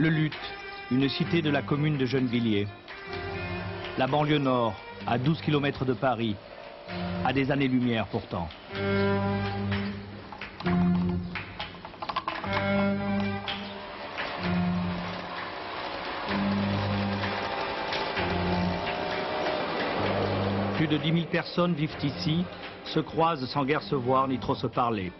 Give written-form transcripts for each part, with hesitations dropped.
Le Luth, une cité de la commune de Gennevilliers. La banlieue nord, à 12 km de Paris, à des années-lumière pourtant. Plus de 10 000 personnes vivent ici, se croisent sans guère se voir ni trop se parler.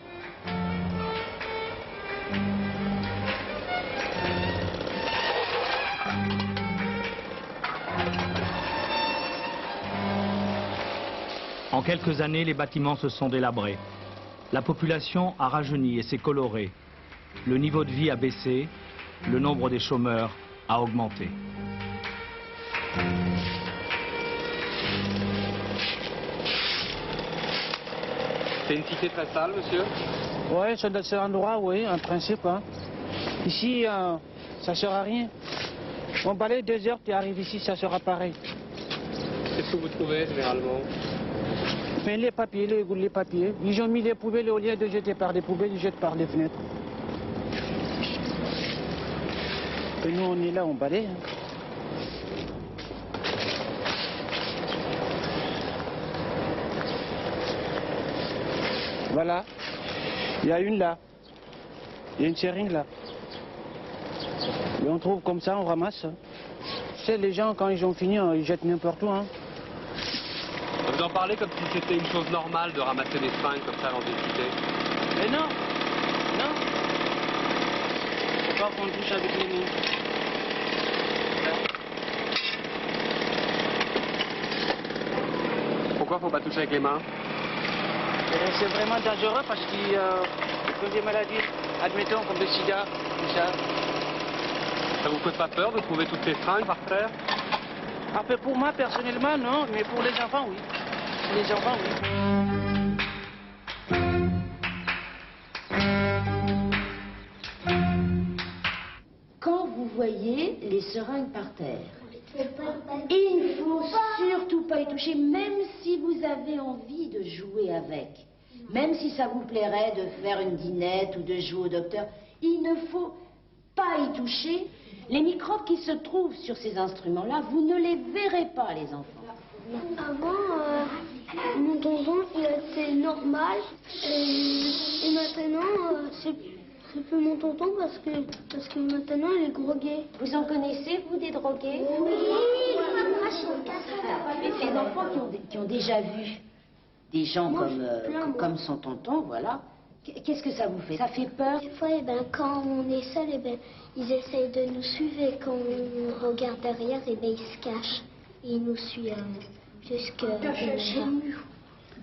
En quelques années, les bâtiments se sont délabrés. La population a rajeuni et s'est colorée. Le niveau de vie a baissé, le nombre des chômeurs a augmenté. C'est une cité très sale, monsieur? Oui, c'est un endroit, oui, en principe. Hein. Ici, ça ne sert à rien. On balaye 2 heures, tu arrives ici, ça sera pareil. Qu'est-ce que vous trouvez généralement? Mais les papiers, les papiers. Ils ont mis les poubelles au lieu de jeter par les poubelles, ils jettent par les fenêtres. Et nous, on est là, on balaye. Hein. Voilà. Il y a une là. Il y a une seringue là. Et on trouve comme ça, on ramasse. C'est les gens, quand ils ont fini, ils jettent n'importe où. Hein. Vous en parlez comme si c'était une chose normale de ramasser des fringues comme ça dans des cités. Mais non, non. Faut pas qu'on touche avec les mains. Pourquoi faut pas toucher avec les mains? C'est vraiment dangereux parce qu'ils ont des maladies, admettons comme le sida, tout ça. Ça vous fait pas peur de trouver toutes ces fringues par terre? Après pour moi personnellement non, mais pour les enfants oui. Les enfants oui. Quand vous voyez les seringues par terre, il ne faut surtout pas y toucher, même si vous avez envie de jouer avec. Même si ça vous plairait de faire une dînette ou de jouer au docteur, il ne faut pas y toucher. Les microbes qui se trouvent sur ces instruments-là, vous ne les verrez pas, les enfants. Avant, mon tonton, il était normal. Et maintenant, c'est plus mon tonton parce que maintenant, il est drogué. Vous en connaissez, vous, des drogués? Oui. Mais ces enfants qui ont déjà vu des gens comme son tonton, voilà. Qu'est-ce que ça vous fait? Ça fait peur? Des fois, quand on est seul, ils essayent de nous suivre et quand on regarde derrière, ils se cachent. Ils nous suivent jusque chez nous.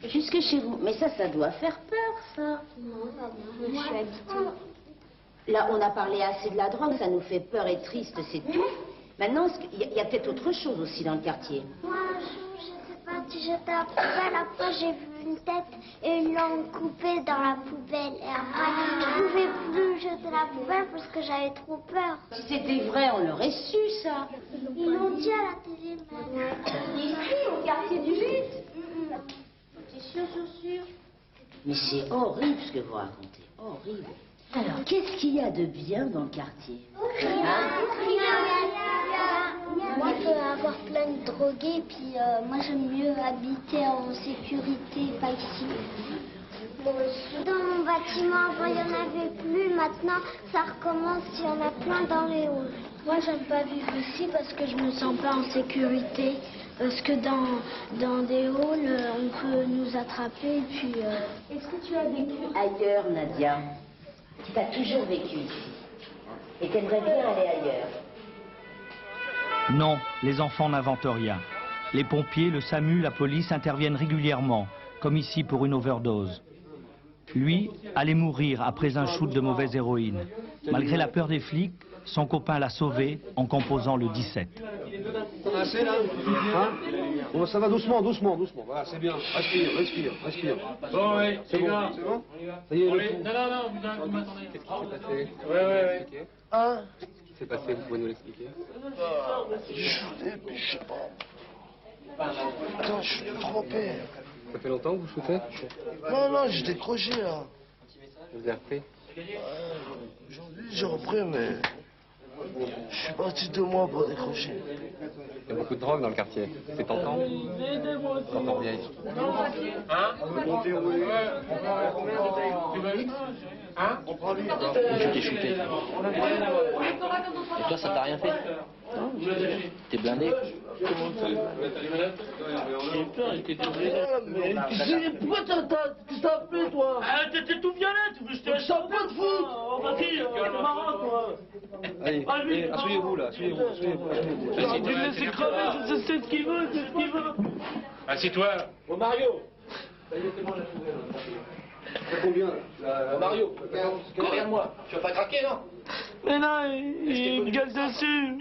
Jusque chez vous? Mais ça doit faire peur, ça. Non, je suis habituée. Là, on a parlé assez de la drogue, ça nous fait peur et triste, c'est tout. Maintenant, il y a peut-être autre chose aussi dans le quartier. Moi, un jour, j'étais partie jeter la poubelle, après j'ai vu une tête et une langue coupée dans la poubelle. Et après, je ne pouvais plus jeter la poubelle parce que j'avais trop peur. Si c'était vrai, on l'aurait su, ça. Ils l'ont dit à la télé, même. Ici, au quartier du Luth. C'est sûr. Mais c'est horrible ce que vous racontez, horrible. Alors, qu'est-ce qu'il y a de bien dans le quartier? Moi, il peut y avoir plein de drogués, puis moi, j'aime mieux habiter en sécurité, pas ici. Dans mon bâtiment, avant, il n'y en avait plus. Maintenant, ça recommence, il y en a plein dans les halls. Moi, j'aime pas vivre ici parce que je me sens pas en sécurité. Parce que dans des halls, on peut nous attraper, puis... Est-ce que tu as vécu ailleurs, Nadia? Tu as toujours vécu ici. Et t'aimerais bien aller ailleurs? Non, les enfants n'inventent rien. Les pompiers, le SAMU, la police interviennent régulièrement, comme ici pour une overdose. Lui allait mourir après un shoot de mauvaise héroïne. Malgré la peur des flics, son copain l'a sauvé en composant le 17. Assez là, hein? Bon, ça va doucement. Voilà, c'est bien. Respire. Bon, oui, c'est bon. gars. C'est bon? Ça y est, le coup. Non, vous m'attendez. Qu'est-ce qui s'est passé? Ouais. Hein? Qu'est-ce qui s'est passé? Vous pouvez nous l'expliquer? Je sais pas. Attends, je suis trompé. Ça fait longtemps que vous shootez? Non, j'ai décroché là. Je vous ai repris. Aujourd'hui, j'ai repris, mais Je suis parti 2 mois pour décrocher. Il y a beaucoup de drogue dans le quartier. C'est tentant quand on revient ici. Je t'ai shooté. Et toi, ça t'a rien fait? T'es blindé? J'ai peur, il était tout violet. Mais pourquoi t'as appelé, toi? T'étais tout violet, tu veux que je te sors pas de fou. Oh, vas-y, t'es marrant, toi. Allez, asseyez-vous là, asseyez-vous. Tu me laisses crever, c'est ce qu'il veut, c'est ce qu'il veut. Assieds-toi. Oh Mario. C'est combien là Mario, regarde-moi. Tu vas pas craquer, non? Mais non, il me gueule dessus.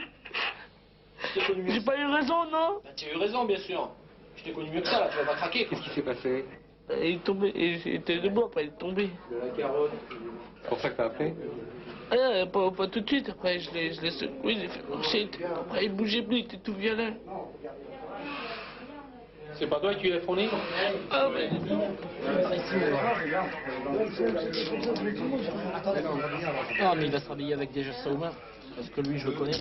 J'ai pas eu raison, non? Bah, tu as eu raison, bien sûr. Je t'ai connu mieux que ça, là, tu vas pas craquer. Qu'est-ce qui s'est passé? Il est tombé, il était debout, après il est tombé. C'est pour ça que t'as appelé? Pas tout de suite, après je l'ai secoué, je l'ai fait marcher. Après il bougeait plus, il était tout violet. C'est pas toi qui l'as fourni? Ah ouais. Ah, mais il va se rhabiller avec des gestes humains. Parce que lui, je le connais.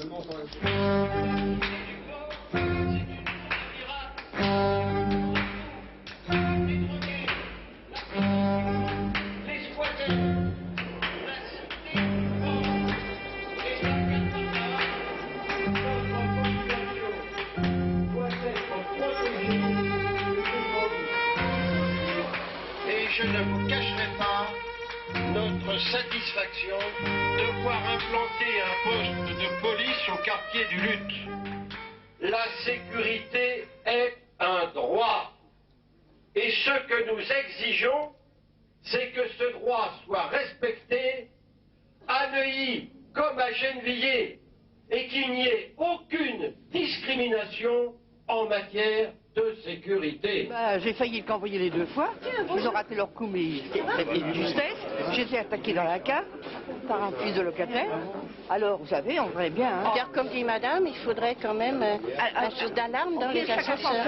Et je ne vous cacherai pas notre satisfaction de voir implanter un poste de police au quartier du Luth. La sécurité est un droit. Et ce que nous exigeons, c'est que ce droit soit respecté à Neuilly comme à Gennevilliers et qu'il n'y ait aucune discrimination en matière de sécurité. J'ai failli être envoyer les 2 fois. Ils ont raté leur coup, mais c'était traité de justesse. J'ai été attaqué dans la cave par un fils de locataire. Alors, vous savez, on verrait bien. Hein. Car comme dit madame, il faudrait quand même un chose d'alarme dans les ascenseurs.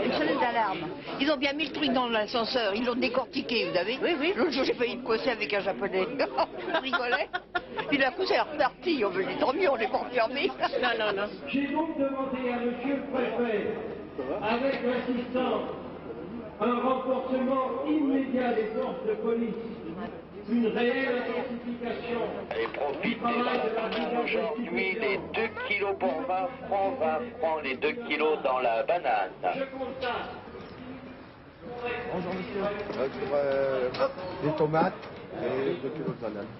Une sonnette d'alarme. Ils ont bien mis le truc dans l'ascenseur. Ils l'ont décortiqué, vous savez. Oui, oui. L'autre jour, j'ai failli me coincer avec un japonais. Je rigolais. Puis d'un coup, c'est reparti. On me dit, tant mieux, on n'est pas enfermés. Non. J'ai donc demandé à monsieur le préfet, avec l'assistance, un renforcement immédiat des forces de police, une réelle intensification. Et profitez aujourd'hui les 2 kilos pour 20 francs, les 2 kilos dans la banane. Je constate. Bonjour monsieur. Des tomates et 2 kilos de bananes.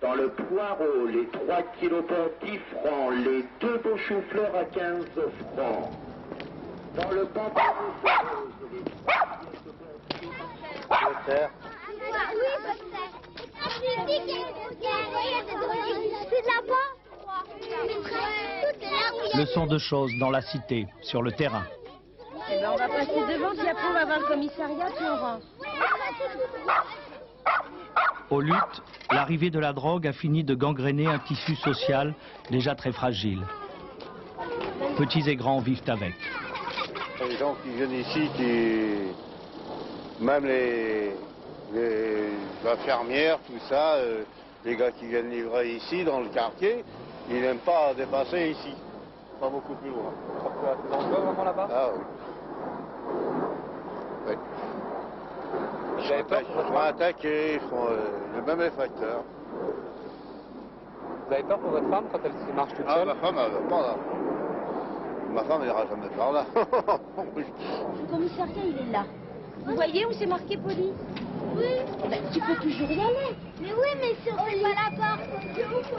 Dans le poireau, les 3 kilos pour 10 francs, les 2 beaux choux-fleurs à 15 francs. Dans le pamplemousse rose, les 3 kilos Leçon de choses dans la cité, sur le terrain. Eh ben, on va passer devant, puis après on va voir le commissariat, puis on rentre. Au Luth, l'arrivée de la drogue a fini de gangréner un tissu social déjà très fragile. Petits et grands vivent avec. Les gens qui viennent ici, même les infirmières, tout ça, les gars qui viennent livrer ici, dans le quartier, ils n'aiment pas dépasser ici. Pas beaucoup plus loin. C'est dangereux vraiment là-bas? Ah oui. Oui. Vous avez peur Ils sont attaqués, ils font le même effecteur. Vous avez peur pour votre femme quand elle se marche toute seule? Ma femme, elle va pas là. Ma femme, elle ira jamais par là. Le commissariat, il est là. Vous voyez où c'est marqué police? Oui. Ben, tu peux toujours y aller. Mais oui, mais si on fait pas la porte.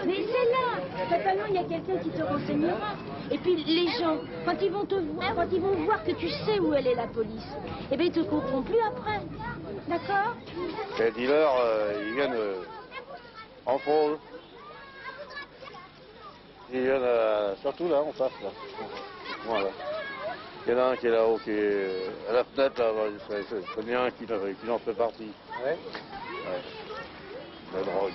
Mais c'est là. Fatalement, il y a quelqu'un qui te renseignera. Et puis les gens, quand ils vont te voir, quand ils vont voir que tu sais où elle est la police, eh bien ils te comprendront plus après. D'accord? Les dealers, ils viennent en fraude. Ils viennent surtout là, en face là. Voilà. Il y en a un qui est là-haut, qui est à la fenêtre là, c'est bien qui en fait partie. Ouais. Ouais. La drogue,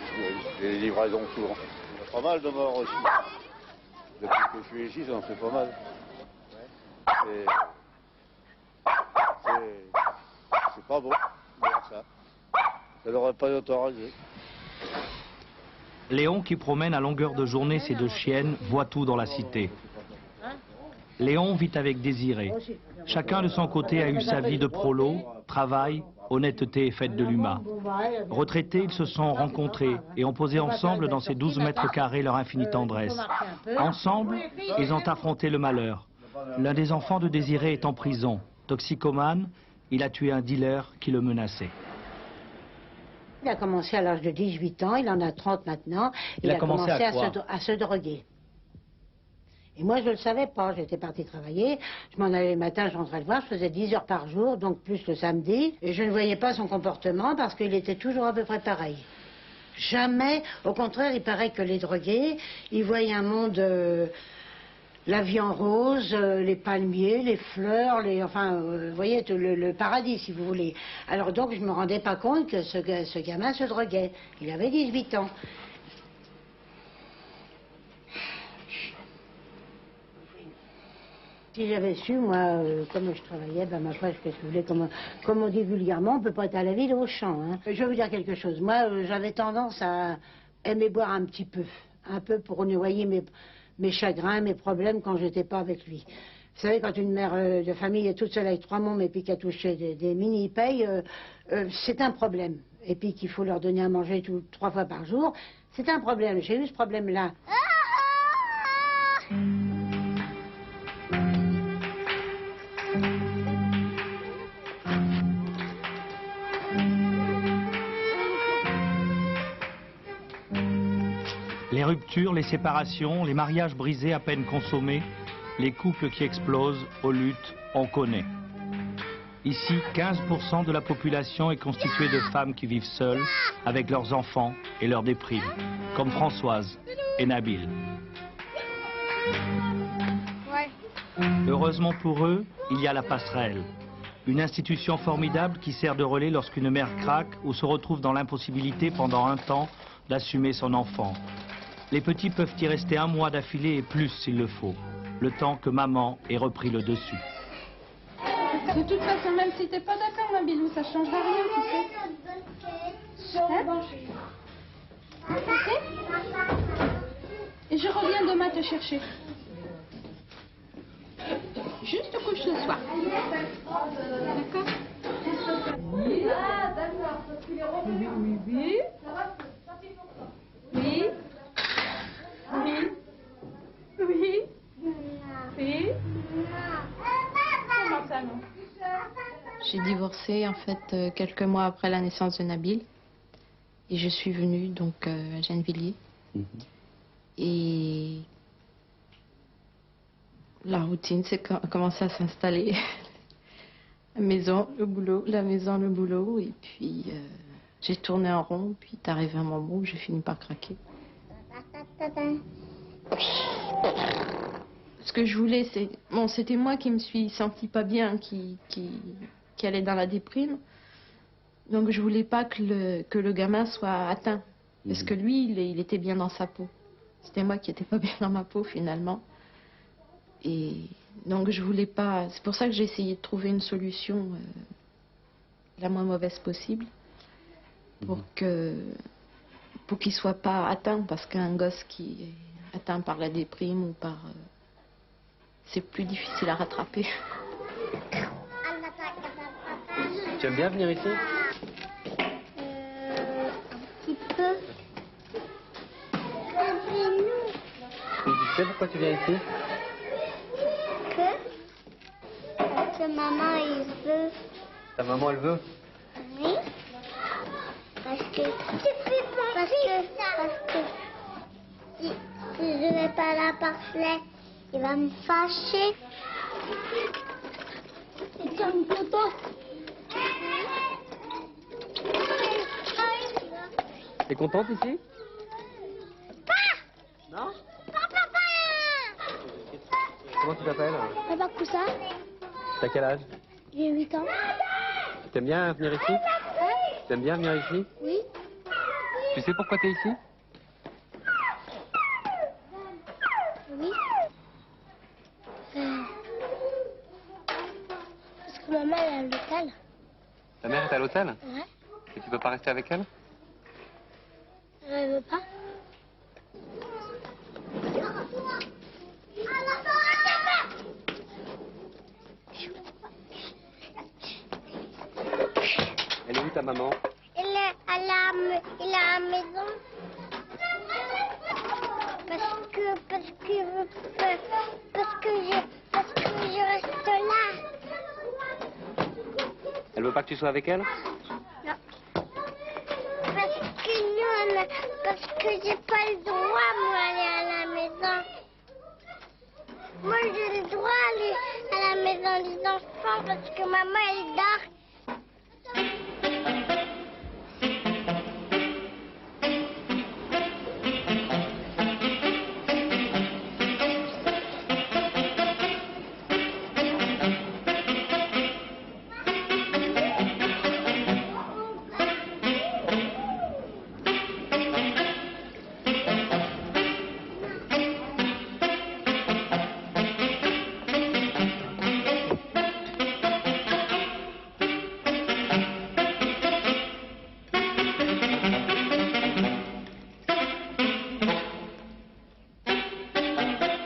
les livraisons souvent. Il y a pas mal de morts aussi. Depuis que je suis ici, ça en fait pas mal. Ouais. C'est pas bon de voir ça. Ça n'aurait pas été autorisé. Léon, qui promène à longueur de journée ses 2 chiennes, voit tout dans la cité. Léon vit avec Désiré. Chacun de son côté a eu sa vie de prolo, travail, honnêteté et fête de l'humain. Retraités, ils se sont rencontrés et ont posé ensemble dans ces 12 mètres carrés leur infinie tendresse. Ensemble, ils ont affronté le malheur. L'un des enfants de Désiré est en prison. Toxicomane, il a tué un dealer qui le menaçait. Il a commencé à l'âge de 18 ans, il en a 30 maintenant. Il a commencé à se droguer. Et moi, je ne le savais pas. J'étais partie travailler. Je m'en allais le matin, je rentrais le voir. Je faisais 10 heures par jour, donc plus le samedi. Et je ne voyais pas son comportement parce qu'il était toujours à peu près pareil. Jamais. Au contraire, il paraît que les drogués, ils voyaient un monde... la vie en rose, les palmiers, les fleurs, vous voyez, le paradis, si vous voulez. Alors donc, je ne me rendais pas compte que ce gamin se droguait. Il avait 18 ans. Si j'avais su, moi, comme je travaillais, ma foi, qu'est-ce que vous voulez, comme on dit vulgairement, on ne peut pas être à la ville au champ. Hein. Je vais vous dire quelque chose. Moi, j'avais tendance à aimer boire un petit peu. Un peu pour noyer mes chagrins, mes problèmes quand j'étais pas avec lui. Vous savez, quand une mère de famille est toute seule avec 3 mômes et puis qu'elle touche des mini-payes, c'est un problème. Et puis qu'il faut leur donner à manger 3 fois par jour, c'est un problème. J'ai eu ce problème-là. Les ruptures, les séparations, les mariages brisés à peine consommés, les couples qui explosent, aux luttes, on connaît. Ici, 15% de la population est constituée de femmes qui vivent seules, avec leurs enfants et leurs déprimes, comme Françoise et Nabil. Heureusement pour eux, il y a la passerelle. Une institution formidable qui sert de relais lorsqu'une mère craque ou se retrouve dans l'impossibilité pendant un temps d'assumer son enfant. Les petits peuvent y rester 1 mois d'affilée et plus s'il le faut, le temps que maman ait repris le dessus. De toute façon, même si t'es pas d'accord, Nabilou, ça changera rien, tu sais. Hein? Et je reviens demain te chercher. Juste couche ce soir. D'accord? Oui. Oui. Oui. Oui. Oui. Comment ça, non? J'ai divorcé en fait quelques mois après la naissance de Nabil. Et je suis venue donc à Gennevilliers. Et la routine a commencé à s'installer. La maison, le boulot, la maison, le boulot. Et puis j'ai tourné en rond. Puis est arrivé un moment où j'ai fini par craquer. Ce que je voulais, c'est... Bon, c'était moi qui me suis sentie pas bien, qui allait dans la déprime. Donc je voulais pas que le gamin soit atteint. Parce que lui, il était bien dans sa peau. C'était moi qui n'étais pas bien dans ma peau, finalement. Et donc je voulais pas... C'est pour ça que j'ai essayé de trouver une solution la moins mauvaise possible. Pour qu'il soit pas atteint. Parce qu'un gosse qui est atteint par la déprime ou par... c'est plus difficile à rattraper. Tu aimes bien venir ici? Un petit peu. Tu sais pourquoi tu viens ici? Parce que maman, il veut. Ta maman, elle veut? Oui. Parce que si je vais pas là parce que il va me fâcher. C'est comme Toto. T'es contente ici? Non? Comment tu t'appelles? Papa Coussa. T'as quel âge? J'ai 8 ans. T'aimes bien venir ici? T'aimes bien venir ici? Oui. Tu sais pourquoi t'es ici? Oui. Parce que maman elle est à l'hôtel. Ta mère est à l'hôtel? Ouais. Et tu peux pas rester avec elle? Elle veut pas. ta maman? Il est à la maison. Parce que je reste là. Elle veut pas que tu sois avec elle? Non. Parce que j'ai pas le droit, moi, aller à la maison. Moi, j'ai le droit d'aller à la maison des enfants parce que maman, elle dort.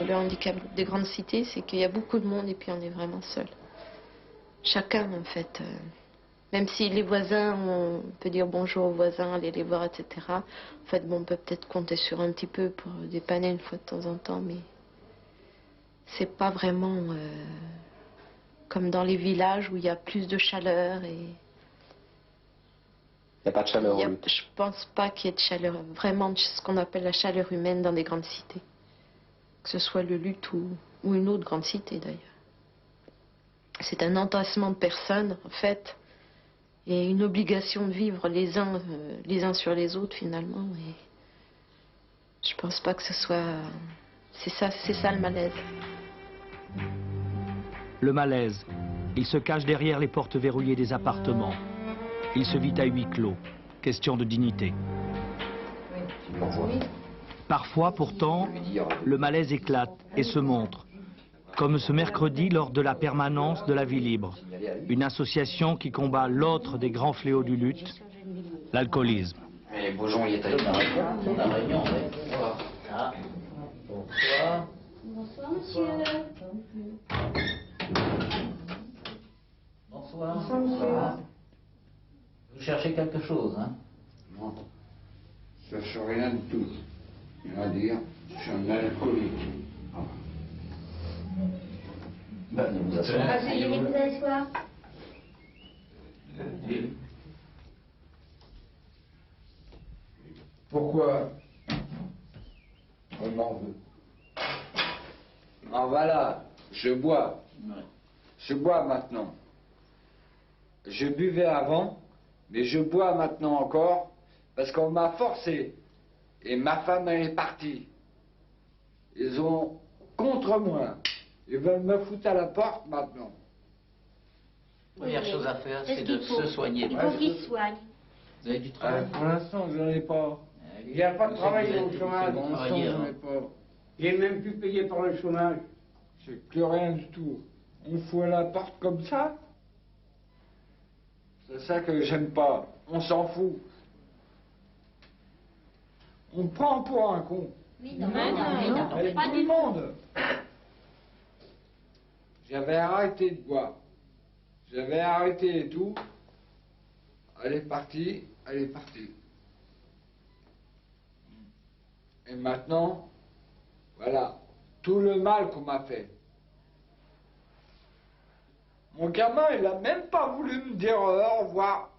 Le handicap des grandes cités, c'est qu'il y a beaucoup de monde et puis on est vraiment seul. Chacun, en fait. Même si les voisins, on peut dire bonjour aux voisins, aller les voir, etc. En fait, bon, on peut peut-être compter sur un petit peu pour dépanner une fois de temps en temps, mais c'est pas vraiment comme dans les villages où il y a plus de chaleur et... Il n'y a pas de chaleur. Je pense pas qu'il y ait de chaleur, vraiment ce qu'on appelle la chaleur humaine dans des grandes cités. Que ce soit le Luth ou une autre grande cité d'ailleurs. C'est un entassement de personnes en fait et une obligation de vivre les uns sur les autres finalement. Et je pense pas que ce soit... C'est ça le malaise. Le malaise. Il se cache derrière les portes verrouillées des appartements. Il se vit à huis clos. Question de dignité. Parfois, pourtant, le malaise éclate et se montre. Comme ce mercredi lors de la permanence de la vie libre. Une association qui combat l'autre des grands fléaux du Luth, l'alcoolisme. Mais Beaujon, il est allé dans la réunion. Bonsoir. Bonsoir. Bonsoir, monsieur. Bonsoir. Bonsoir, monsieur. Vous cherchez quelque chose, hein? Non. Je cherche rien du tout. On va dire, je suis un alcoolique. Ben, nous vous assurons. Vous allez quoi? Pourquoi on m'en veut? Ah voilà, je bois. Je bois maintenant. Je buvais avant, mais je bois maintenant encore parce qu'on m'a forcé. Et ma femme, elle est partie. Ils ont contre moi. Ils veulent me foutre à la porte maintenant. La première chose à faire, c'est de se soigner. Il faut qu'il soigne. Vous avez du travail? Pour l'instant, je n'en ai pas. Il n'y a pas de travail au chômage. Pour l'instant, je n'en ai pas. Il n'est même plus payé par le chômage. C'est plus rien du tout. On fout à la porte comme ça. C'est ça que j'aime pas. On s'en fout. On prend pour un con. Mais non, non, Avec tout le monde. J'avais arrêté de boire. J'avais arrêté et tout. Elle est partie, elle est partie. Et maintenant, voilà, tout le mal qu'on m'a fait. Mon gamin, il a même pas voulu me dire au revoir.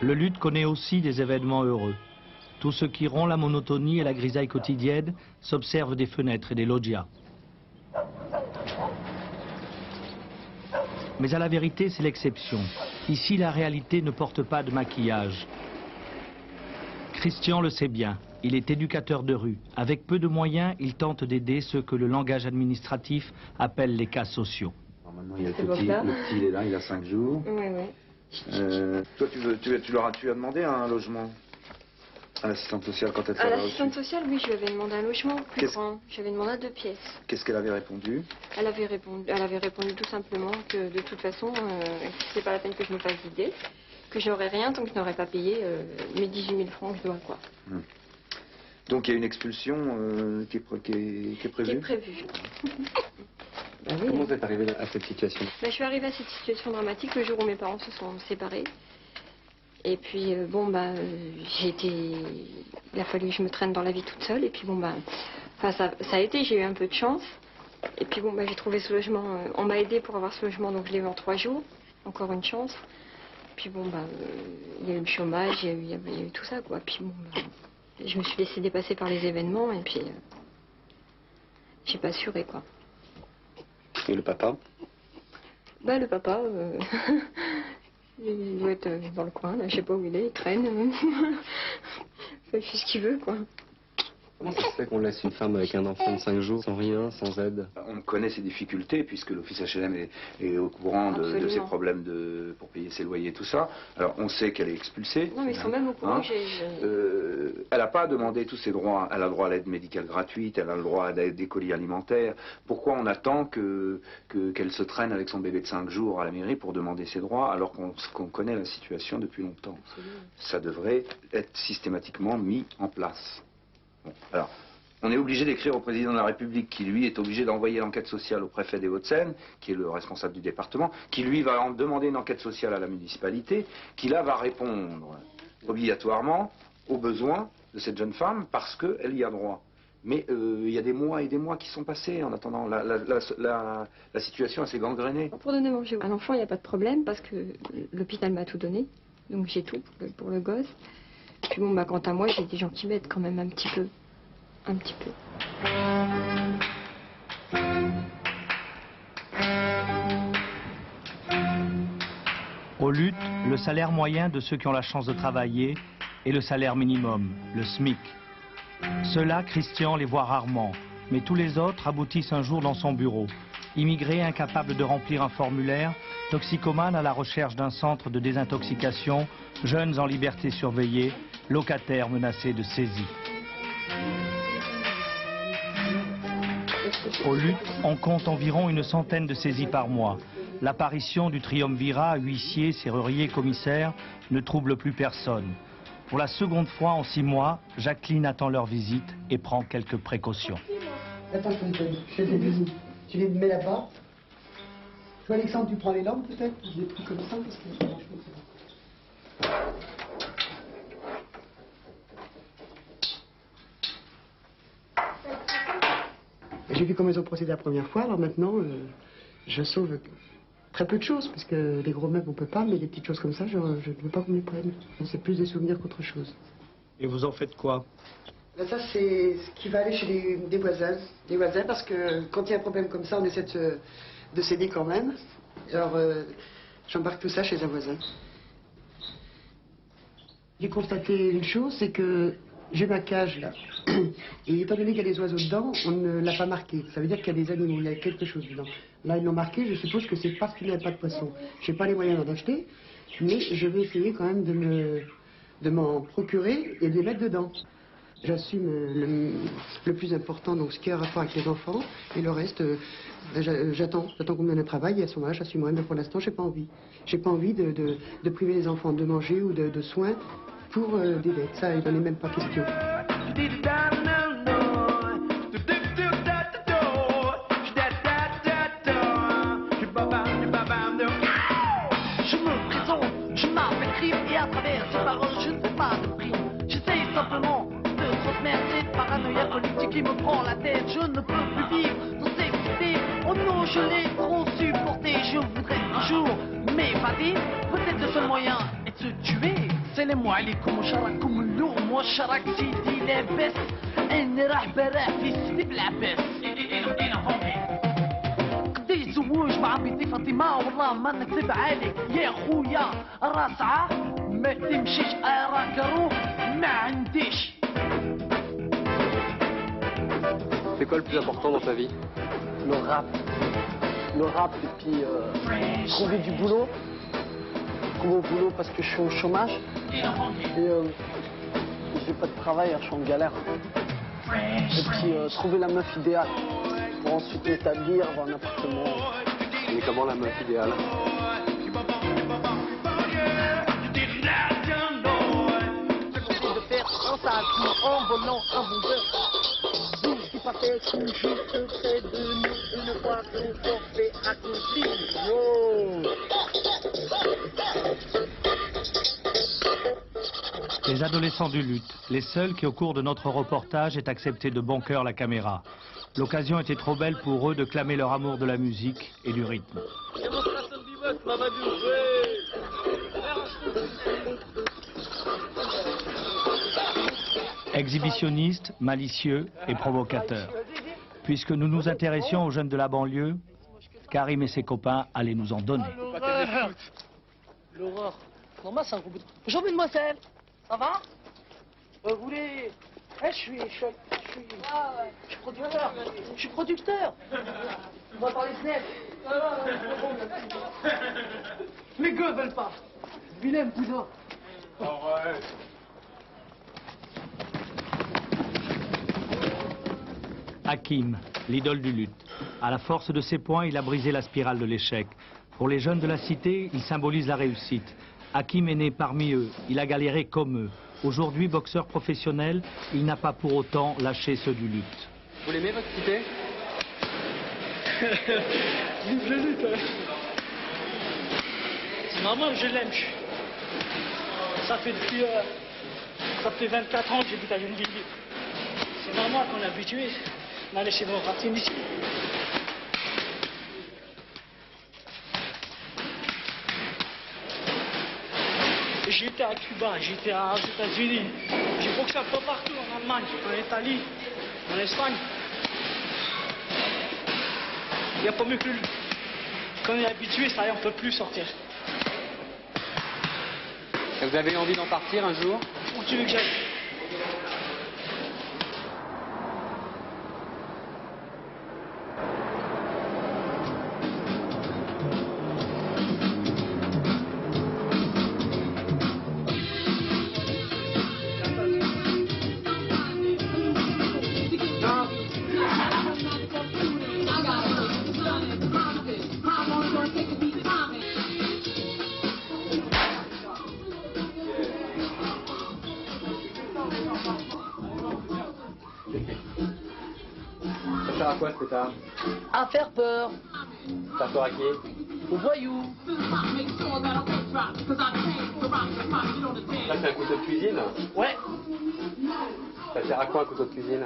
Le Luth connaît aussi des événements heureux. Tout ce qui rompt la monotonie et la grisaille quotidienne s'observe des fenêtres et des loggias. Mais à la vérité, c'est l'exception. Ici, la réalité ne porte pas de maquillage. Christian le sait bien. Il est éducateur de rue. Avec peu de moyens, il tente d'aider ceux que le langage administratif appelle les cas sociaux. Alors maintenant, il y a le petit, il est là, il a 5 jours. Oui, oui. Toi, tu as demandé un logement? À l'assistante sociale quand elle À l'assistante sociale, oui, je lui avais demandé un logement plus grand. J'avais demandé à 2 pièces. Qu'est-ce qu'elle avait répondu? Elle avait répondu tout simplement que de toute façon, c'est pas la peine que je me fasse d'idée, que je n'aurais rien tant que je n'aurais pas payé mes 18 000 francs que je dois, quoi. Donc il y a une expulsion qui est prévue? Qui est prévue. Bah oui. Comment vous êtes arrivé à cette situation? Je suis arrivée à cette situation dramatique le jour où mes parents se sont séparés. Et puis, il a fallu que je me traîne dans la vie toute seule. Et puis, ça a été, j'ai eu un peu de chance. Et puis, j'ai trouvé ce logement. On m'a aidé pour avoir ce logement, donc je l'ai eu en 3 jours. Encore une chance. Puis, il y a eu le chômage, il y a eu tout ça, quoi. Puis, je me suis laissée dépasser par les événements. Et puis, j'ai pas assuré, quoi. Et le papa? Le papa... Il doit être dans le coin, là, je sais pas où il est, il traîne. Il fait ce qu'il veut, quoi. Comment ça se fait qu'on laisse une femme avec un enfant de 5 jours, sans rien, sans aide? On connaît ses difficultés, puisque l'office HLM est au courant de ses problèmes pour payer ses loyers et tout ça. Alors, on sait qu'elle est expulsée. Non, mais ils sont même au courant. Elle n'a pas demandé tous ses droits. Elle a le droit à l'aide médicale gratuite, elle a le droit à des colis alimentaires. Pourquoi on attend qu'elle se traîne avec son bébé de 5 jours à la mairie pour demander ses droits, alors qu'on connaît la situation depuis longtemps? Ça devrait être systématiquement mis en place. Bon, alors, on est obligé d'écrire au président de la République qui, lui, est obligé d'envoyer l'enquête sociale au préfet des Hauts-de-Seine, qui est le responsable du département, qui, lui, va en demander une enquête sociale à la municipalité, qui, là, va répondre obligatoirement aux besoins de cette jeune femme parce qu'elle y a droit. Mais il y a des mois et des mois qui sont passés en attendant. La situation s'est gangrénée. Pour donner à manger à l'enfant, il n'y a pas de problème parce que l'hôpital m'a tout donné. Donc j'ai tout pour le gosse. Puis quant à moi, j'ai des gens qui m'aident quand même un petit peu. Un petit peu. Aux luttes, le salaire moyen de ceux qui ont la chance de travailler est le salaire minimum, le SMIC. Ceux-là, Christian les voit rarement, mais tous les autres aboutissent un jour dans son bureau. Immigrés incapables de remplir un formulaire, toxicomanes à la recherche d'un centre de désintoxication, jeunes en liberté surveillée, locataires menacés de saisie. Aux luttes, on compte environ une centaine de saisies par mois. L'apparition du triumvirat, huissier, serrurier, commissaire, ne trouble plus personne. Pour la seconde fois en 6 mois, Jacqueline attend leur visite et prend quelques précautions. Attends, je fais des bisous. Tu les mets là-bas. Toi, Alexandre, tu prends les lampes peut-être? Des trucs comme ça, parce que ça marche pas. J'ai vu comment ils ont procédé la première fois, alors maintenant, je sauve très peu de choses, parce que les gros meubles, on peut pas, mais les petites choses comme ça, je ne veux pas qu'on me les prenne. C'est plus des souvenirs qu'autre chose. Et vous en faites quoi? Ben ça, c'est ce qui va aller chez des voisins. Des voisins, parce que quand il y a un problème comme ça, on essaie de s'aider quand même. Alors, j'embarque tout ça chez un voisin. J'ai constaté une chose, c'est que j'ai ma cage là. Et étant donné qu'il y a des oiseaux dedans, on ne l'a pas marqué. Ça veut dire qu'il y a des animaux, il y a quelque chose dedans. Là, ils l'ont marqué, je suppose que c'est parce qu'il n'y a pas de poisson. Je n'ai pas les moyens d'en acheter, mais je vais essayer quand même de m'en procurer et de les mettre dedans. J'assume le plus important, donc ce qui a rapport avec les enfants, et le reste, j'attends qu'on me donne un travail, et à ce moment-là, j'assumerai, mais pour l'instant, j'ai pas envie. J'ai pas envie de priver les enfants de manger ou de soins pour des dettes. Ça, il n'en est même pas question. Je me présente, je m'appelle Crime, et à travers ces paroles, je ne fais pas de prime. J'essaye simplement de transmettre cette paranoïa politique qui me prend la tête. Je ne peux plus vivre dans ces cités. Oh non, je l'ai trop supporté. Je voudrais un jour m'évader. Peut-être le seul moyen est de se tuer. السلام عليكم وشراكم اللوم وشراك سيدي لاباس اني راح براه في سيدي بالعباس قدي يتزوج مع بنتي فاطمه والله ما نكذب عليك يا خويا الراسعه ما تمشيش راك روح ما عنديش. C'est quoi le plus important dans ta vie? Le rap. Le rap et puis trouver du boulot. Trouver au boulot parce que je suis au chômage. Et j'ai pas de travail, je suis en galère. Et puis trouver la meuf idéale pour ensuite m'établir, avoir un appartement. Et comment la meuf idéale? De faire un salto en volant un bon beurre. Bouge qui passait tout juste près de nous une fois ton forfait accompli. Les adolescents du lutte, les seuls qui au cours de notre reportage aient accepté de bon cœur la caméra. L'occasion était trop belle pour eux de clamer leur amour de la musique et du rythme. Exhibitionnistes, malicieux et provocateurs. Puisque nous nous intéressions aux jeunes de la banlieue, Karim et ses copains allaient nous en donner. L'horreur. Normal, c'est un gros bout de... Bonjour, mademoiselle. Ça va? Vous voulez... je suis producteur. Je suis producteur. On va parler SNEF. Les gueux veulent pas. Willem, Poudin. Hakim, l'idole du lutte. À la force de ses poings, il a brisé la spirale de l'échec. Pour les jeunes de la cité, il symbolise la réussite. Hakim est né parmi eux, il a galéré comme eux. Aujourd'hui, boxeur professionnel, il n'a pas pour autant lâché ceux du lutte. Vous l'aimez, votre cité? Vive le lutte, hein. C'est normal, je l'aime. Ça fait depuis... ça fait 24 ans que j'habite à Gennevilliers. C'est normal qu'on est habitué. On allait chez nos racines ici. J'étais à Cuba, j'étais aux États-Unis, j'ai boxé un peu partout, en Allemagne, en Italie, en Espagne. Il n'y a pas mieux que lui. Quand on est habitué, ça y est, on ne peut plus sortir. Et vous avez envie d'en partir un jour? Où tu veux que j'aille? Ça sert à quoi ce pétard? À faire peur. Faire peur à qui? Aux voyous. Là c'est un couteau de cuisine? Ouais. Ça sert à quoi un couteau de cuisine?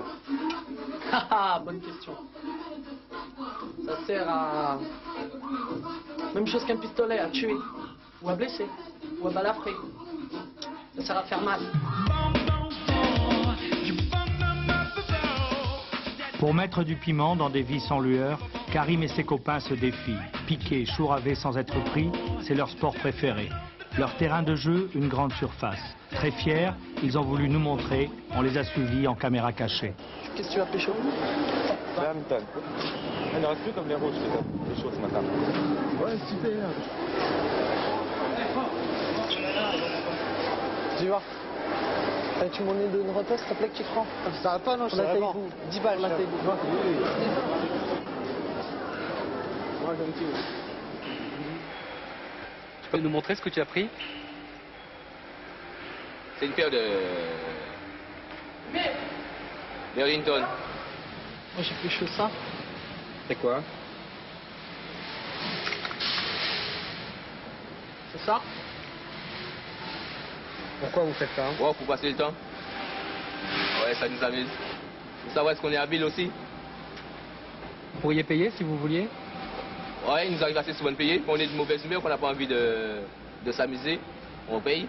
Haha, bonne question. Ça sert à... Même chose qu'un pistolet, à tuer. Ou à blesser. Ou à balafrer. Ça sert à faire mal. Pour mettre du piment dans des vies sans lueur, Karim et ses copains se défient. Piquer, chouraver sans être pris, c'est leur sport préféré. Leur terrain de jeu, une grande surface. Très fiers, ils ont voulu nous montrer, on les a suivis en caméra cachée. Qu'est-ce que tu as pécho? Badminton. Il ne reste plus comme les rouges, les choses ce matin. Ouais, super. Tu vas. Tu m'en es de une repas, s'il te plaît, que tu prends. Ça va pas, non, je te réponds. 10 balles, là, c'est moi, comme tu veux. Tu peux nous montrer ce que tu as pris? C'est une paire de... Burlington. Moi, j'ai pécho ça. C'est quoi? C'est ça? Pourquoi vous faites ça? Ouais, pour passer le temps. Ouais, ça nous amuse. Pour savoir est-ce qu'on est habile aussi. Vous pourriez payer si vous vouliez? Ouais, il nous arrive assez souvent de payer. Quand on est de mauvaise humeur, qu'on n'a pas envie de s'amuser, on paye.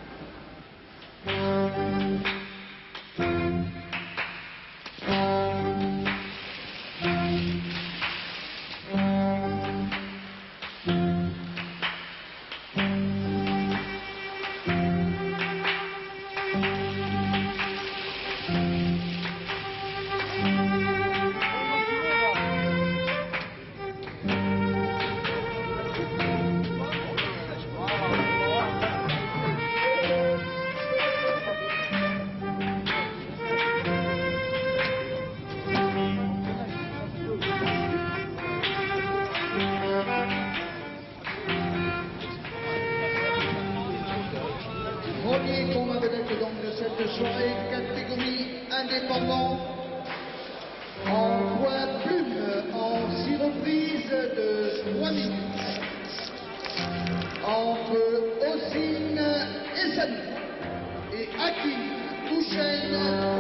hôte donc de cette soirée, catégorie indépendant, en voix plume, en 6 reprises de 3 minutes, entre Ossine et Samy, et Hakim Touchen,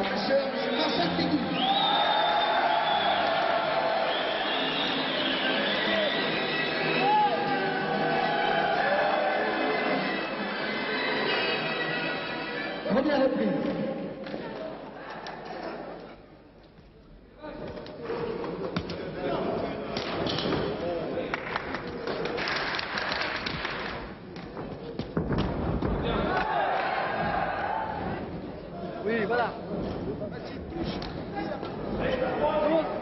professeur de Marcel Pigou. Première reprise. Oui, voilà.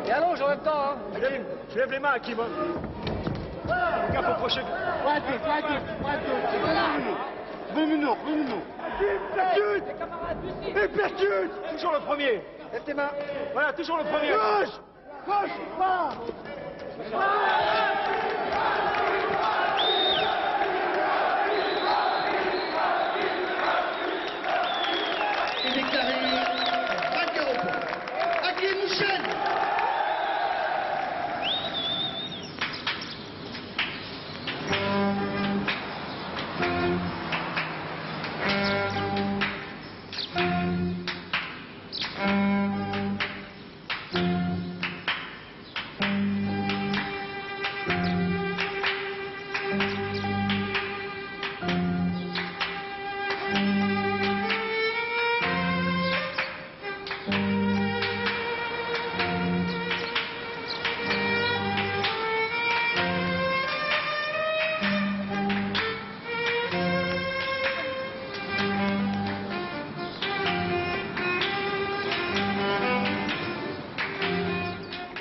Et allons, j'aurai le temps, hein. Karim, je lève les mains, Hakim. Les gars, faut procher. Et percute. Toujours le premier. Lève tes mains. Voilà, toujours le premier. Gauche, pas. C'est déclaré vainqueur au point. Hakim Touchen.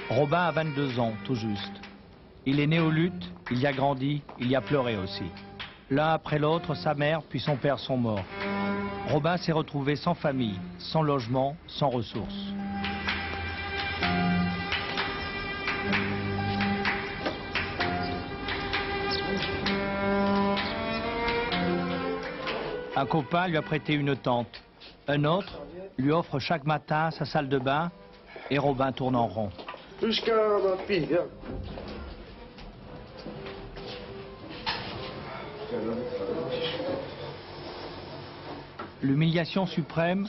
Robin a 22 ans, tout juste. Il est né aux luttes, il y a grandi, il y a pleuré aussi. L'un après l'autre, sa mère puis son père sont morts. Robin s'est retrouvé sans famille, sans logement, sans ressources. Un copain lui a prêté une tente. Un autre lui offre chaque matin sa salle de bain et Robin tourne en rond. L'humiliation suprême,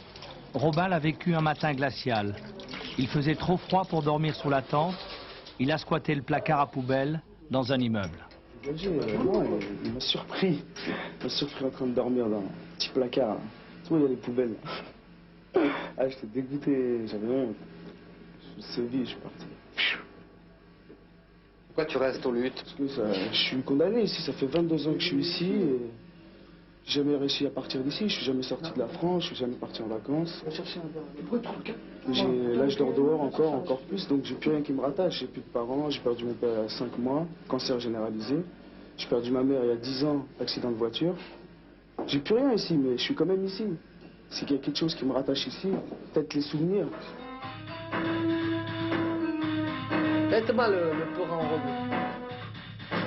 Robin l'a vécu un matin glacial. Il faisait trop froid pour dormir sous la tente. Il a squatté le placard à poubelle dans un immeuble. Il m'a surpris. Il m'a surpris en train de dormir dans un petit placard. Tu vois, il y a les poubelles. Ah, j'étais dégoûté, j'avais honte. Je me suis sauvé, je suis parti. Pourquoi tu restes aux luttes? Parce que je suis condamné ici, ça fait 22 ans que je suis ici et j'ai jamais réussi à partir d'ici, je suis jamais sorti de la France, je suis jamais parti en vacances. Là je dors dehors encore plus, donc j'ai plus rien qui me rattache, j'ai plus de parents, j'ai perdu mon père il y a 5 mois, cancer généralisé, j'ai perdu ma mère il y a 10 ans, accident de voiture. J'ai plus rien ici, mais je suis quand même ici. C'est qu'il y a quelque chose qui me rattache ici, peut-être les souvenirs. انتبه للبوغ en rebond.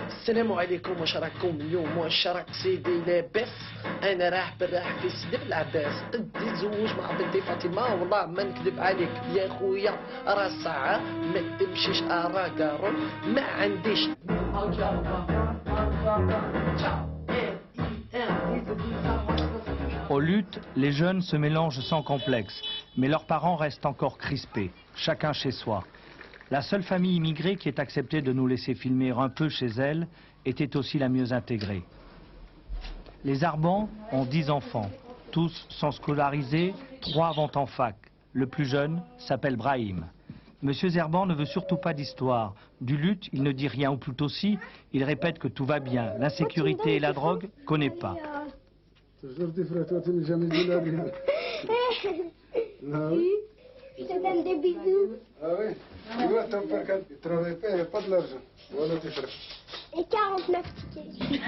السلام عليكم، واش راكم اليوم؟ واش راك سيدي لاباس؟ انا راح بالراح في سيدي بالعباس، قدي تزوج مع بنتي فاطمه، والله ما نكذب عليك يا خويا، راه ساعه ما تمشيش اراكارو، ما عنديش. Aux luttes, les jeunes se mélangent sans complexe, mais leurs parents restent encore crispés, chacun chez soi. La seule famille immigrée qui ait accepté de nous laisser filmer un peu chez elle était aussi la mieux intégrée. Les Arbans ont 10 enfants. Tous sont scolarisés, 3 vont en fac. Le plus jeune s'appelle Brahim. Monsieur Zerban ne veut surtout pas d'histoire. Du lutte, il ne dit rien, ou plutôt si, il répète que tout va bien. L'insécurité et la drogue, connaît pas. Je te donne des bisous. Ah oui? Tu vois, ton père, quand il ne travaille pas, il n'y a pas de l'argent. Voilà tes frères. Et 49 tickets.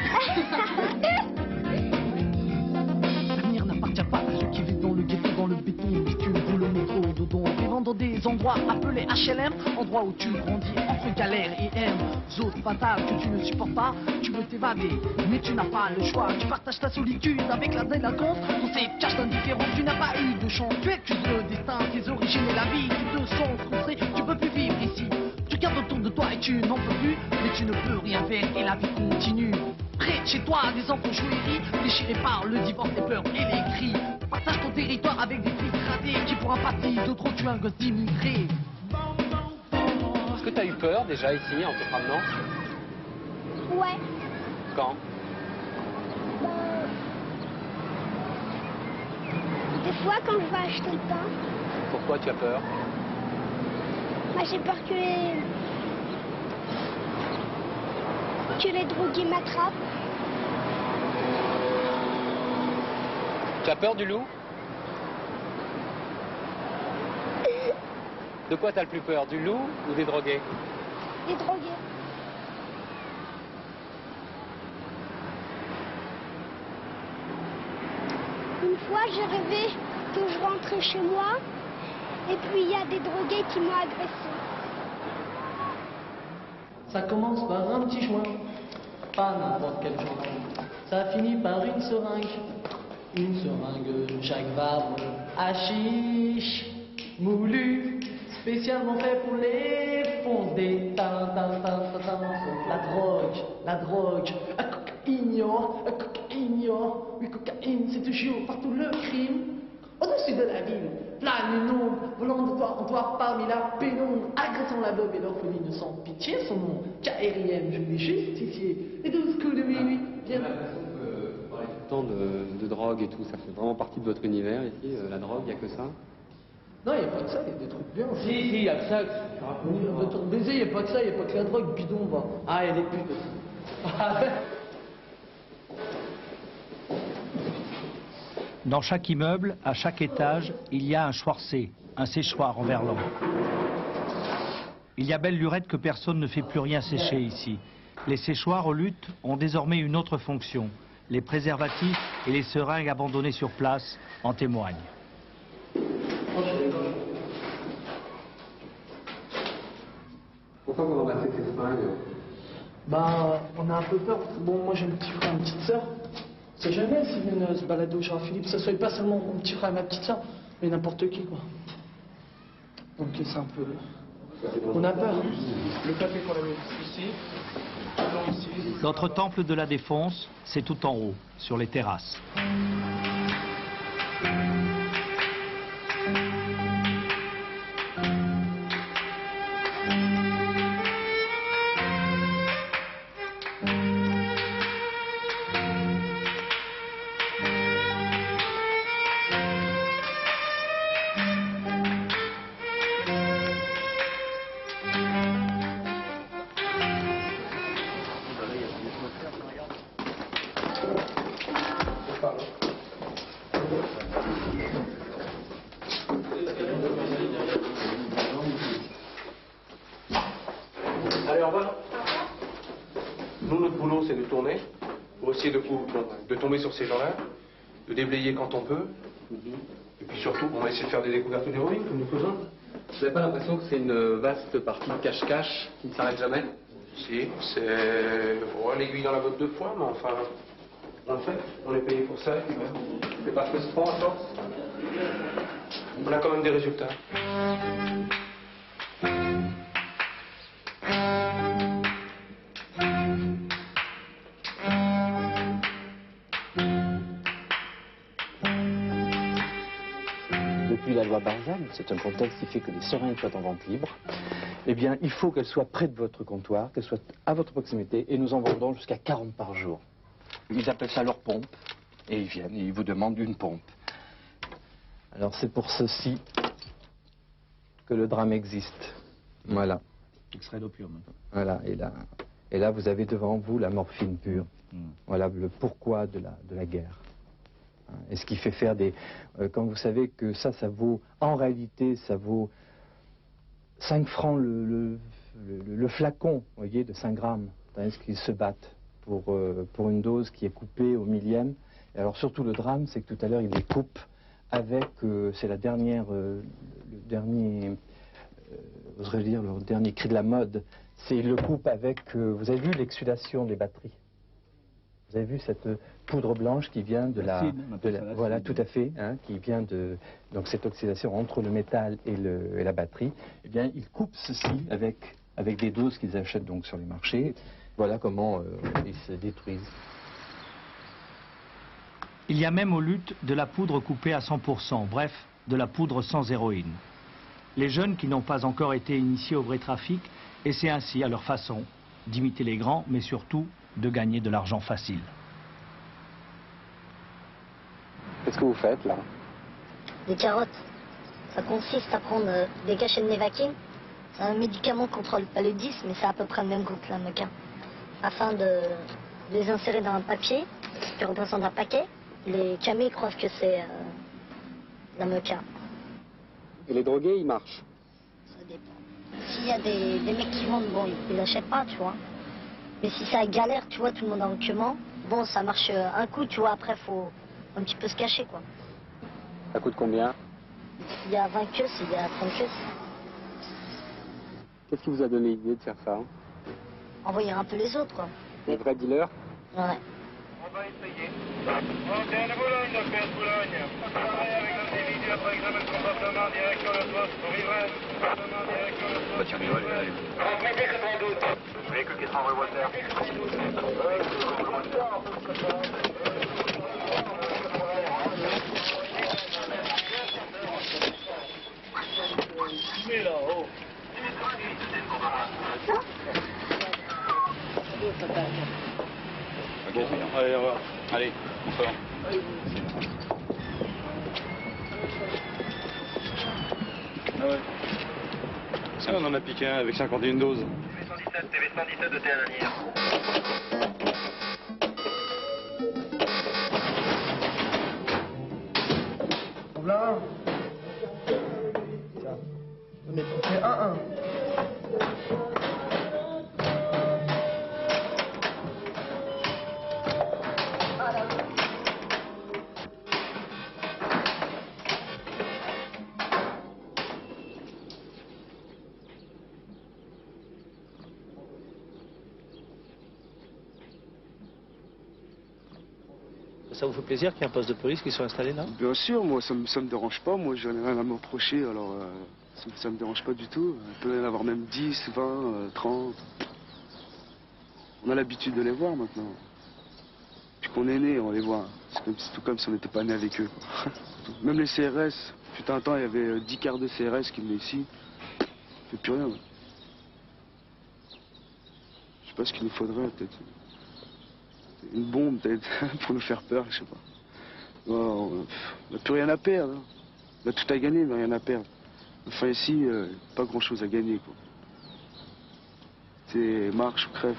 L'avenir n'appartient pas à ceux qui vivent dans le ghetto, dans le béton, bitume, roule au métro, dodon, en vivant dans des endroit appelé HLM, endroit où tu grandis entre galère et haine. Zone fatale que tu ne supportes pas, tu veux t'évader, mais tu n'as pas le choix. Tu partages ta solitude avec la délinquance, dans ces caches d'indifférence, tu n'as pas eu de chance. Tu accuses le destin, tes origines et la vie qui te sont frustrées, tu peux plus vivre ici. Tu regardes autour de toi et tu n'en peux plus, mais tu ne peux rien faire et la vie continue. Près de chez toi, des enfants joueries, déchirés par le divorce, les peurs et les cris. Partage ton territoire avec des fils ratés qui pour un parti de trop tuent un gosse d'immigré. Est-ce que tu as eu peur déjà ici en te promenant? Ouais. Quand? Des fois quand je vais acheter le pain. Pourquoi tu as peur? Bah, j'ai peur que les drogués m'attrapent. Tu as peur du loup? De quoi t'as le plus peur? Du loup ou des drogués? Des drogués. Une fois, j'ai rêvé que je rentrais chez moi et puis il y a des drogués qui m'ont agressé. Ça commence par un petit joint, pas n'importe quel joint. Ça finit par une seringue Jacques Vabre, hachiche, moulu, spécialement fait pour les fondés. La drogue, cocaïne, oui cocaïne, c'est toujours partout le crime. Au-dessus de la ville, plane une ombre, volant de toi en toi parmi la pénombre, agressant la veuve et l'orpheline sans pitié, son nom, KRIM, je l'ai justifié, les 12 coups de minuit, viens. Tant de drogue et tout, ça fait vraiment partie de votre univers ici, la drogue, il n'y a que ça? Non, il n'y a pas que ça, il y a des trucs bien. Si, il y a que ça. De ton baiser, il n'y a pas que ça, il n'y a pas que la drogue, bidon, va. Ah, il y a des putes aussi. Dans chaque immeuble, à chaque étage, il y a un schwarzé, un séchoir en verlan. Il y a belle lurette que personne ne fait plus rien sécher ici. Les séchoirs aux luttes ont désormais une autre fonction. Les préservatifs et les seringues abandonnées sur place en témoignent. Pourquoi vous ramassez ces seringues? Bah, on a un peu peur. Bon, moi j'ai un petit frère, une petite sœur. C'est jamais s'ils viennent se balader au Gérard-Philippe. Ça soit pas seulement mon petit frère et ma petite sœur, mais n'importe qui, quoi. Donc c'est un peu... On a peur. Le papier qu'on a mis ici. Notre temple de la Défense, c'est tout en haut, sur les terrasses. Allez, au revoir. Nous, notre boulot, c'est de tourner, pour essayer de tomber sur ces gens-là, de déblayer quand on peut, et puis surtout, on va essayer de faire des découvertes d'héroïne, comme nous faisons. Vous n'avez pas l'impression que c'est une vaste partie de cache-cache qui ne s'arrête jamais? Si, c'est l'aiguille dans la botte de foin, mais enfin, on le fait, on est payé pour ça, et puis c'est pas frustrant à force. On a quand même des résultats. Depuis la loi Barzac, c'est un contexte qui fait que les seringues soient en vente libre, eh bien, il faut qu'elles soient près de votre comptoir, qu'elles soient à votre proximité, et nous en vendons jusqu'à 40 par jour. Ils appellent ça leur pompe, et ils viennent, et ils vous demandent une pompe. Alors, c'est pour ceci que le drame existe. Voilà. Extrait d'opium. Voilà, et là, vous avez devant vous la morphine pure. Voilà le pourquoi de la guerre. Et ce qui fait faire des... quand vous savez que ça vaut... En réalité, ça vaut 5 francs le flacon, vous voyez, de 5 grammes. Tandis qu'ils se battent pour une dose qui est coupée au millième. Et alors surtout le drame, c'est que tout à l'heure, ils les coupent avec... c'est la dernière... oserais dire, le dernier cri de la mode. C'est le coupe avec, vous avez vu l'exsudation des batteries? Vous avez vu cette poudre blanche qui vient de voilà, tout à fait, hein, qui vient de, donc cette oxydation entre le métal et la batterie. Eh bien, ils coupent ceci avec des doses qu'ils achètent donc sur les marchés. Voilà comment ils se détruisent. Il y a même aux luttes de la poudre coupée à 100%, bref, de la poudre sans héroïne. Les jeunes qui n'ont pas encore été initiés au vrai trafic essaient ainsi, à leur façon, d'imiter les grands, mais surtout de gagner de l'argent facile. Qu'est-ce que vous faites là? Des carottes. Ça consiste à prendre des cachets de Nevaquine. C'est un médicament contre le paludisme, mais c'est à peu près le même goût que la meca. Afin de les insérer dans un papier qui représente un paquet, les camés croient que c'est la meca. Et les drogués, ils marchent? Ça dépend. S'il y a des mecs qui vendent, bon, ils l'achètent pas, tu vois. Mais si ça galère, tu vois, tout le monde en queue, bon, ça marche un coup, tu vois, après, faut un petit peu se cacher, quoi. Ça coûte combien? Il y a 20 queues, il y a 30 queues. Qu'est-ce qui vous a donné l'idée de faire ça? Envoyer un peu les autres, quoi. Les vrais dealers? Ouais. On va essayer. Antenne Boulogne, docteur de Boulogne. Travailler avec l'individu après examen de comportement, direction le poste, pour Riveraine. Comportement, direction le poste. Voiture Riveraine, allez. Transmettez ce sans doute. Véhicule qui sera en revolver. Mais là-haut. Ok, allez, au revoir. Allez, on sort. Ah ouais. Ça, on en a piqué un avec 51 doses. TV117 de Théananière. Là. C'est 1-1. Ça vous fait plaisir qu'il y ait un poste de police qui soit installé là? Bien sûr, moi ça me dérange pas, moi j'en ai rien à me reprocher, alors ça me dérange pas du tout. Il peut y en avoir même 10, 20, 30. On a l'habitude de les voir maintenant. Puis qu'on est né, on les voit. C'est tout comme si on n'était pas né avec eux. Même les CRS, putain un temps il y avait 10 quarts de CRS qui venaient ici. On fait plus rien. Je sais pas ce qu'il nous faudrait peut-être. Une bombe peut-être pour nous faire peur, je sais pas. Non, on n'a plus rien à perdre. On a tout à gagner, mais rien à perdre. Enfin ici, pas grand-chose à gagner, quoi. C'est marche ou crève.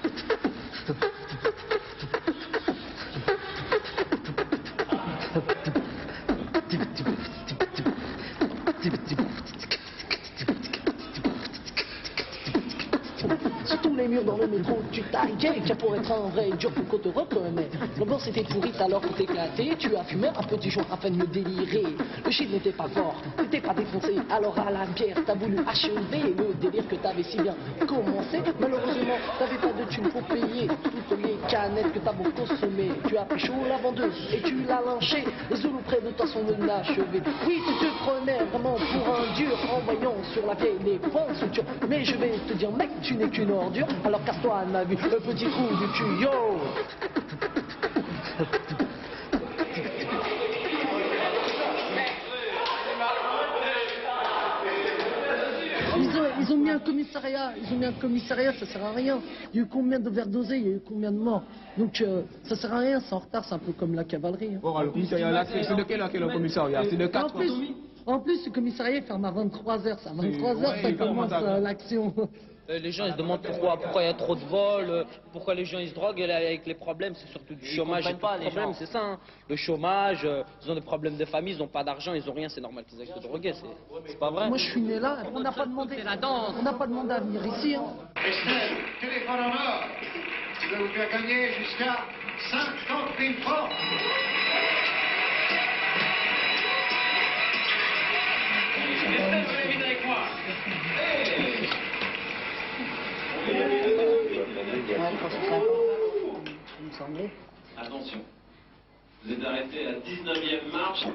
Sur tous les murs dans le métro, tu taguais, qui pour être un vrai dur pour qu'on te reconnaisse. L'ambiance était pourrite alors que t'éclatais, tu as fumé un petit joint afin de me délirer. Le chiffre n'était pas fort, n'était pas défoncé, alors à la bière, t'as voulu achever le délire que t'avais si bien commencé. Malheureusement, t'avais pas de thunes pour payer toutes les canettes que t'as beau consommer. Tu as pris chaud la vendeuse et tu l'as lynché. Les zoulous près de toi sont inachevés. Oui, tu te prenais vraiment pour un dur en voyant sur la vieille défense. Mais je vais te dire, mec, tu n'es qu'une ordure, alors casse-toi de ma vie, le petit trou du tuyau. Ils ont mis un commissariat, ça sert à rien. Il y a eu combien d'overdosés, il y a eu combien de morts. Donc ça sert à rien, c'est en retard, c'est un peu comme la cavalerie. Hein. Bon, le commissariat là, c'est de quelle heure le commissariat? C'est de 4 heures. En plus, le commissariat ferme à 23h. C'est à 23h ça commence l'action. Les gens ils se demandent pourquoi il y a trop de vols, pourquoi les gens ils se droguent, et là, avec les problèmes c'est surtout du chômage et pas les problèmes, c'est ça, hein. Le chômage, ils ont des problèmes de famille, ils n'ont pas d'argent, ils ont rien, c'est normal qu'ils aillent se droguer, c'est pas vrai. Moi je suis né là, on n'a pas demandé à venir ici. Hein. Téléphone en or, qui va vous faire gagner jusqu'à 50 000 francs. Avec moi. l'Assemblée. Attention. Vous êtes arrêté à la 19e marche.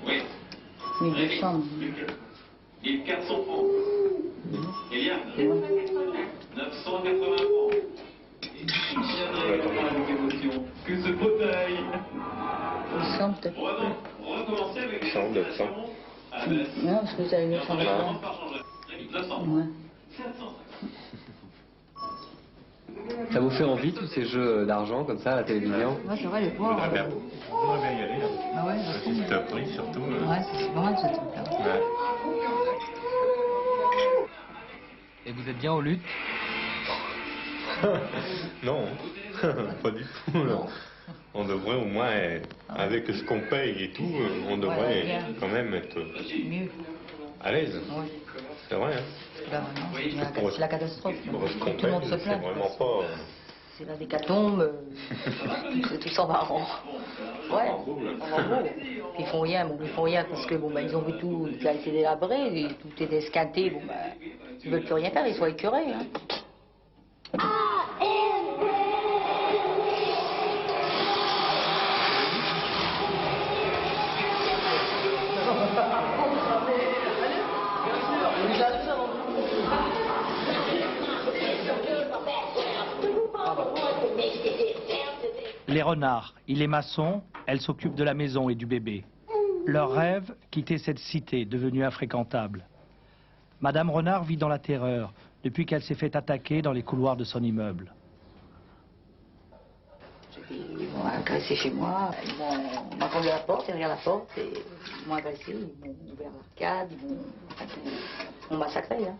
Oui. 1200. 1400 francs. Eliane. 980 francs. Et viendrait avec émotion que ce fauteuil. 100 peut-être. Recommencer avec les 100, 900. Non, parce que vous avez 900 francs. 900. Ouais. Ça vous fait envie tous ces jeux d'argent comme ça à la télévision? Moi, j'aimerais les voir. On voudrait bien y aller. Ah ouais, C'est top prix surtout. Ouais, c'est pas mal ce truc-là. Ouais. Et vous êtes bien aux luttes? Non, pas du tout. Non. On devrait au moins, avec ce qu'on paye et tout, on devrait quand même être à l'aise. C'est vrai. Hein. Ben, non, c'est la catastrophe. Pour ce qu'on Tout le monde paye, se c'est plaint. vraiment pas... C'est la décatombe. Tout s'en va en... Ouais, en gros. Ils font rien, bon, ils font rien parce que bon, ben, ils ont vu tout qui a été délabré, et tout est esquinté, bon, ben, ils veulent plus rien faire, ils sont écœurés. Hein. Les renards, il est maçon, elle s'occupe de la maison et du bébé. Leur rêve, quitter cette cité devenue infréquentable. Madame Renard vit dans la terreur depuis qu'elle s'est fait attaquer dans les couloirs de son immeuble. Ils m'ont agressé chez moi, ils m'ont entendu à la porte, derrière la porte, et ils m'ont agressé, ils m'ont ouvert l'arcade, ils m'ont massacré. Hein.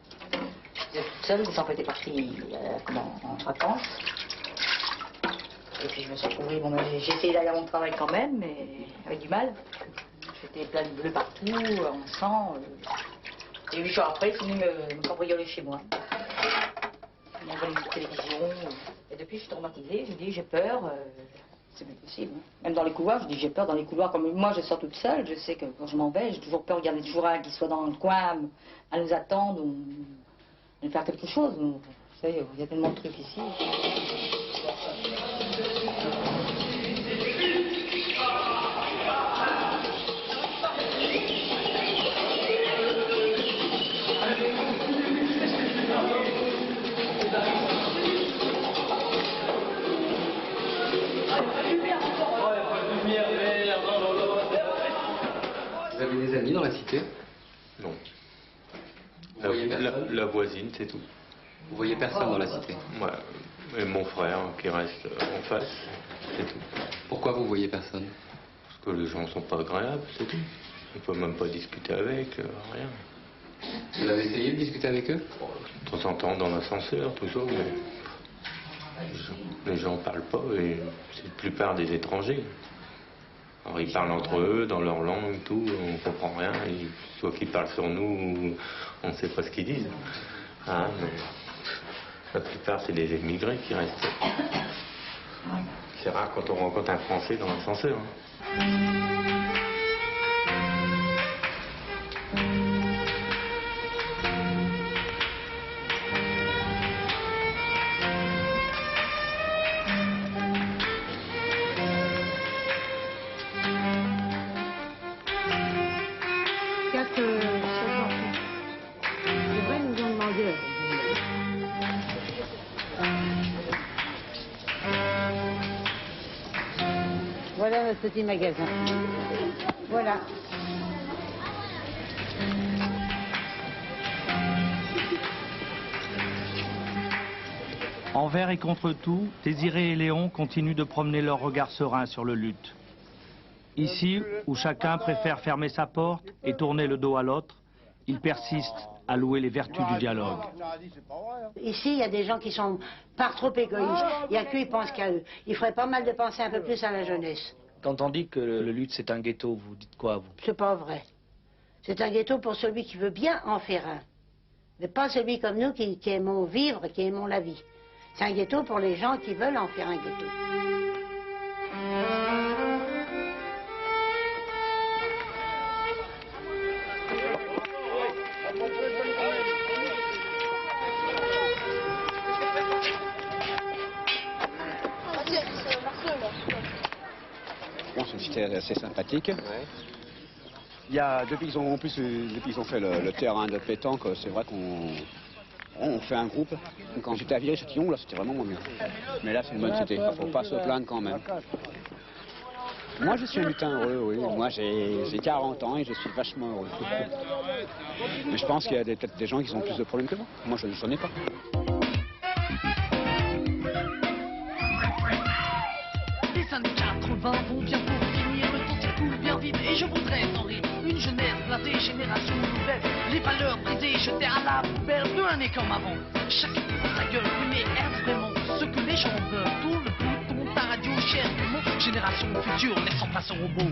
J'étais toute seule, les enfants étaient partis en vacances. Et puis je me suis retrouvée, bon, j'ai essayé d'aller à mon travail quand même, mais avec du mal. J'étais pleine de bleu partout, en sang. Et 8 jours après, ils sont venus me cambrioler chez moi. Ils m'ont volé une télévision. Et depuis, je suis traumatisée. Je me dis, j'ai peur. C'est pas possible. Même dans les couloirs, je dis, j'ai peur dans les couloirs. Comme moi, je sors toute seule. Je sais que quand je m'en vais, j'ai toujours peur. Il y en a toujours un qui soit dans le coin à nous attendre ou à faire quelque chose. Vous savez, il y a tellement de trucs ici. Vous avez des amis dans la cité? Non. La voisine, c'est tout. Vous voyez personne dans la cité? Ouais. Et mon frère qui reste en face, c'est tout. Pourquoi vous voyez personne? Parce que les gens sont pas agréables, c'est tout. On peut même pas discuter avec, rien. Vous avez essayé de discuter avec eux? De temps en temps dans l'ascenseur, toujours, mais les gens parlent pas et c'est la plupart des étrangers. Alors ils parlent entre eux, dans leur langue, tout, on comprend rien. Soit qu'ils parlent sur nous, ou on ne sait pas ce qu'ils disent. Hein, mais la plupart, c'est des émigrés qui restent. C'est rare quand on rencontre un Français dans l'ascenseur. Hein. Voilà notre petit magasin. Voilà. Envers et contre tout, Désiré et Léon continuent de promener leur regard serein sur le lutte. Ici, où chacun préfère fermer sa porte et tourner le dos à l'autre, ils persistent à louer les vertus du dialogue. Ici, il y a des gens qui sont pas trop égoïstes. Il n'y a qu'eux, ils pensent qu'à eux. Il ferait pas mal de penser un peu plus à la jeunesse. Quand on dit que le lutte c'est un ghetto, vous dites quoi, vous? C'est pas vrai. C'est un ghetto pour celui qui veut bien en faire un. Mais pas celui comme nous qui aimons vivre, qui aimons la vie. C'est un ghetto pour les gens qui veulent en faire un ghetto. c'était assez sympathique. Il y a, depuis qu'ils ont fait le terrain de pétanque, c'est vrai qu'on fait un groupe. Quand j'étais à Viry-Châtillon, là, c'était vraiment moins bien. Mais là, c'est une bonne cité. Il ne faut pas se plaindre quand même. Moi, je suis un lutin heureux, oui. Moi, j'ai 40 ans et je suis vachement heureux. Mais je pense qu'il y a peut-être des gens qui ont plus de problèmes que moi. Moi, je n'en ai pas. Les années 80 vont bien pour finir, le temps s'écoule bien vite et je voudrais en rire. Une jeunesse blasée, génération nouvelle, les valeurs brisées, jetées à la poubelle, plus un nez comme avant. Chacun pour sa gueule, oui, mais est-ce vraiment ce que les gens veulent? Tout le bouton, ta radio, cher, génération future, laissant place aux robots.